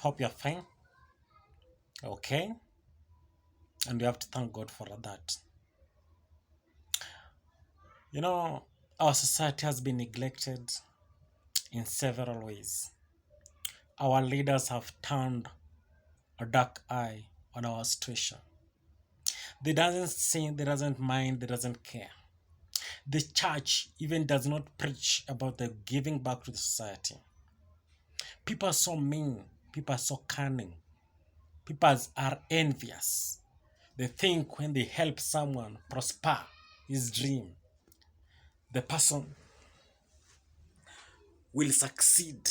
Hope you're fine. Okay. And we have to thank God for that. You know, our society has been neglected in several ways. Our leaders have turned a dark eye on our situation. They doesn't sing, they doesn't mind, they doesn't care. The church even does not preach about the giving back to the society. People are so mean, people are so cunning, people are envious. They think when they help someone prosper his dream, the person will succeed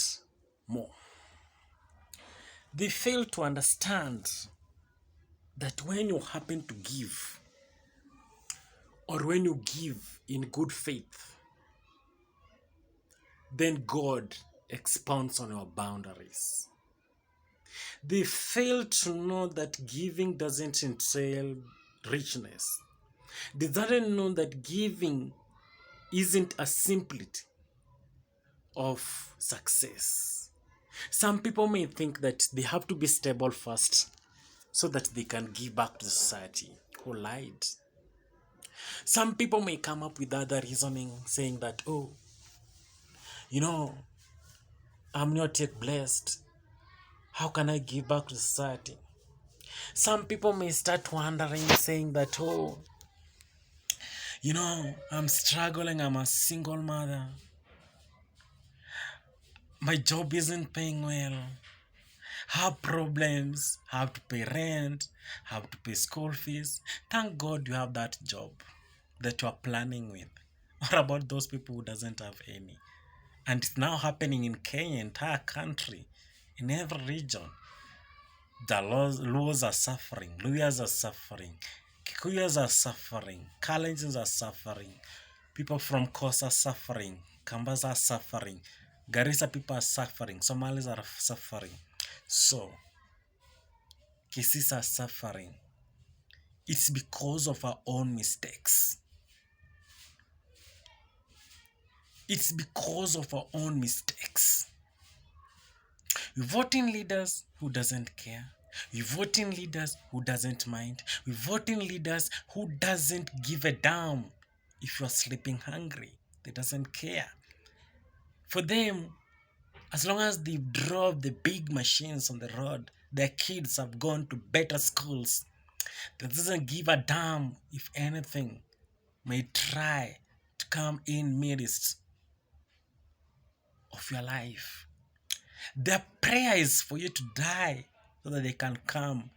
more. They fail to understand that when you happen to give, or when you give in good faith, then God expounds on your boundaries. They fail to know that giving doesn't entail richness. They doesn't know that giving isn't a simplicity of success. Some people may think that they have to be stable first so that they can give back to the society. Who lied? Some people may come up with other reasoning saying that, oh, you know, I'm not yet blessed. How can I give back to society? Some people may start wondering, saying that, oh, you know, I'm struggling, I'm a single mother. My job isn't paying well. Have problems, have to pay rent, have to pay school fees. Thank God you have that job that you are planning with. What about those people who doesn't have any? And it's now happening in Kenya, entire country, in every region. The Luos are suffering, Luyas are suffering, Kikuyas are suffering, Kalenjins are suffering, people from Coast are suffering, Kambas are suffering, Garissa people are suffering, Somalis are suffering. So, Kisis are suffering. It's because of our own mistakes. It's because of our own mistakes. We vote in leaders who doesn't care. We vote in leaders who doesn't mind. We vote in leaders who doesn't give a damn if you're sleeping hungry. They doesn't care. For them, as long as they drove the big machines on the road, their kids have gone to better schools. They doesn't give a damn if anything may try to come in midst of your life. Their prayer is for you to die so that they can come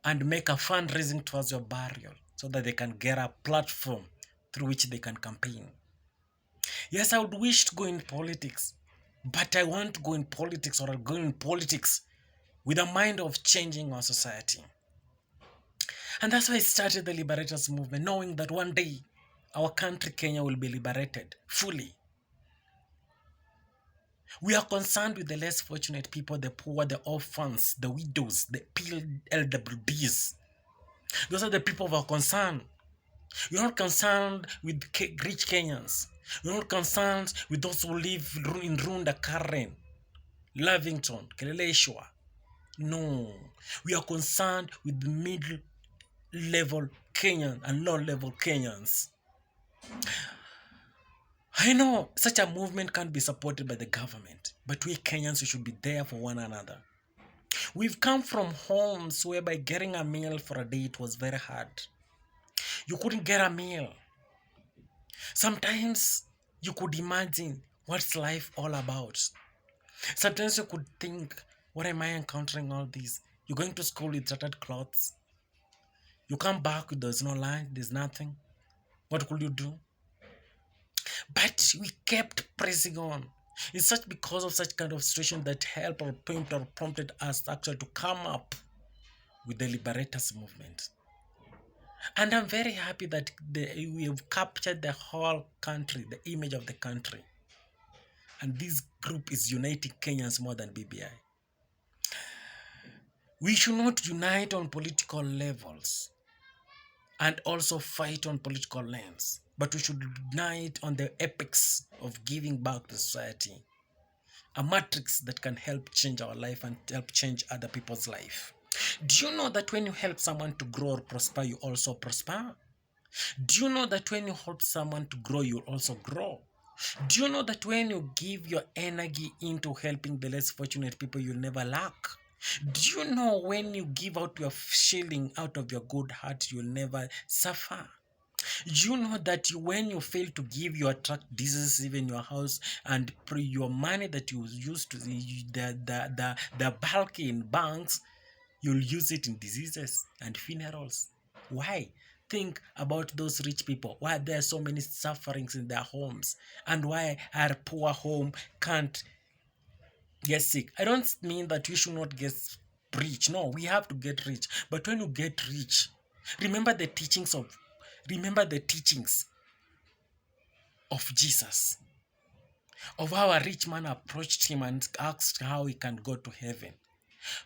and make a fundraising towards your burial so that they can get a platform through which they can campaign. Yes, I would wish to go in politics, but I want to go in politics or go in politics with a mind of changing our society. And that's why I started the Liberators Movement, knowing that one day our country, Kenya, will be liberated fully. We are concerned with the less fortunate people, the poor, the orphans, the widows, the PLWDs. Those are the people of our concern. You're not concerned with rich Kenyans. You're not concerned with those who live in Runda, Karen, Lavington, Keleleshwa. No. We are concerned with the middle-level Kenyan and low-level Kenyans. I know such a movement can't be supported by the government, but we Kenyans, we should be there for one another. We've come from homes whereby getting a meal for a day, it was very hard. You couldn't get a meal. Sometimes you could imagine what's life all about. Sometimes you could think, what am I encountering all this? You're going to school with tattered clothes. You come back, there's no lunch, there's nothing. What could you do? But we kept pressing on. It's such because of such kind of situation that helped or prompted us actually to come up with the Liberators Movement. And I'm very happy that we have captured the whole country, the image of the country. And this group is uniting Kenyans more than BBI. We should not unite on political levels and also fight on political lines, but we should unite on the epics of giving back to society. a matrix that can help change our life and help change other people's life. Do you know that when you help someone to grow or prosper, you also prosper? Do you know that when you help someone to grow, you also grow? Do you know that when you give your energy into helping the less fortunate people, you'll never lack? Do you know when you give out your shilling out of your good heart, you'll never suffer? You know that when you fail to give, you attract diseases even in your house, and your money that you use to the bulk in banks, you'll use it in diseases and funerals. Why? Think about those rich people. Why there are so many sufferings in their homes, and why our poor home can't get sick. I don't mean that we should not get rich. No, we have to get rich. But when you get rich, remember the teachings of remember the teachings of Jesus, of how a rich man approached him and asked how he can go to heaven.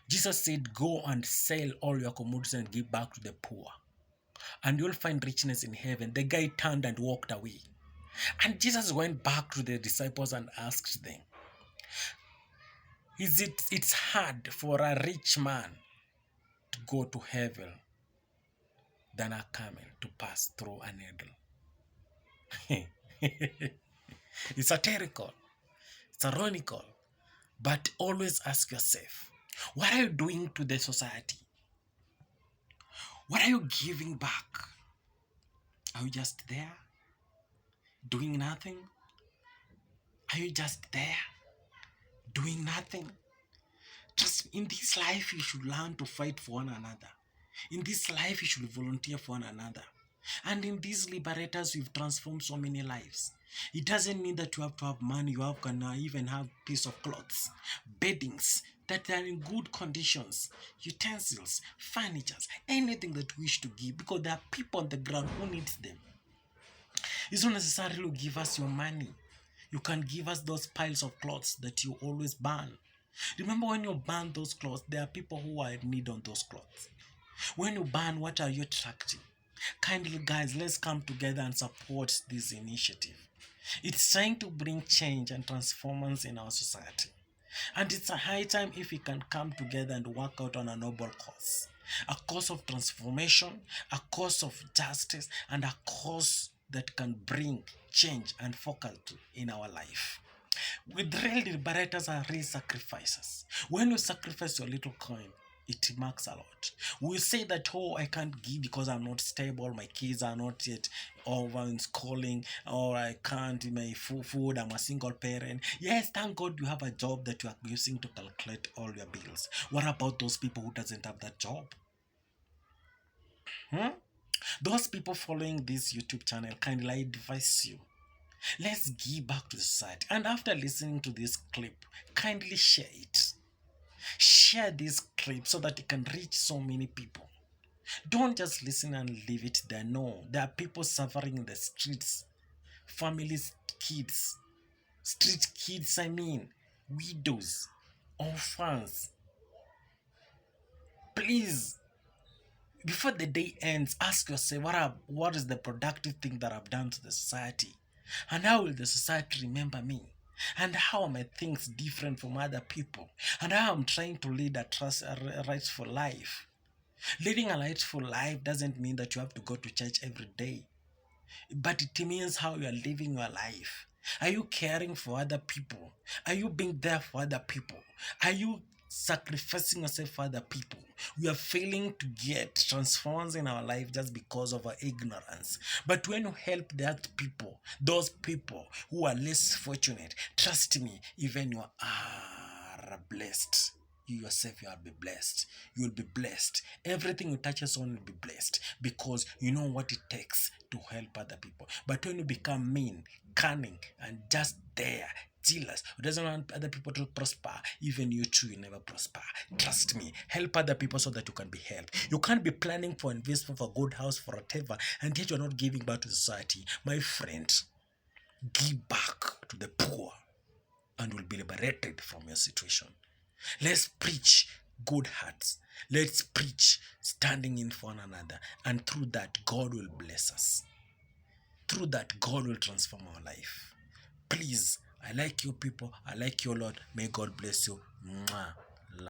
Jesus said, go and sell all your commodities and give back to the poor, and you'll find richness in heaven. The guy turned and walked away. And Jesus went back to the disciples and asked them, it's hard for a rich man to go to heaven than a camel to pass through a needle. It's satirical, it's ironical, but always ask yourself, what are you doing to the society? What are you giving back? Are you just there doing nothing? Are you just there doing nothing? Just in this life, you should learn to fight for one another. In this life, you should volunteer for one another. And in these liberators, we've transformed so many lives. It doesn't mean that you have to have money. You can even have piece of clothes, beddings that are in good conditions, utensils, furnitures, anything that you wish to give, because there are people on the ground who need them. It's not necessarily to give us your money. You can give us those piles of clothes that you always burn. Remember, when you burn those clothes, there are people who are in need on those clothes. When you burn, what are you attracting? Kindly, guys, let's come together and support this initiative. It's trying to bring change and transformance in our society. And it's a high time if we can come together and work out on a noble cause. A cause of transformation, a cause of justice, and a cause that can bring change and focus in our life. With real liberators are real sacrifices. When you sacrifice your little coin, it marks a lot. We say that, oh, I can't give because I'm not stable, my kids are not yet over in schooling, or I can't my food, I'm a single parent. Yes, thank God you have a job that you are using to calculate all your bills. What about those people who doesn't have that job? Those people following this YouTube channel, kindly advise you, let's give back to the society. And after listening to this clip, kindly share it. Share this clip so that it can reach so many people. Don't just listen and leave it there. No, there are people suffering in the streets. Families, kids. Street kids, widows, orphans. Please, before the day ends, ask yourself, what is the productive thing that I've done to the society? And how will the society remember me? And how are my things different from other people? And how I'm trying to lead a rightful life. Leading a rightful life doesn't mean that you have to go to church every day. But it means how you are living your life. Are you caring for other people? Are you being there for other people? Are you sacrificing yourself for other people? We are failing to get transforms in our life just because of our ignorance. But when you help those people who are less fortunate, trust me, even you are blessed. You yourself, you will be blessed. You will be blessed. Everything you touch on will be blessed, because you know what it takes to help other people. But when you become mean, cunning, and just there, jealous, who doesn't want other people to prosper, even you too will never prosper. Trust me, help other people so that you can be helped. You can't be planning for investment for a good house, for whatever, and yet you're not giving back to society. My friend, give back to the poor and will be liberated from your situation. Let's preach good hearts. Let's preach standing in for one another. And through that, God will bless us. Through that, God will transform our life. Please, I like you people. I like you a lot. May God bless you. Mwah.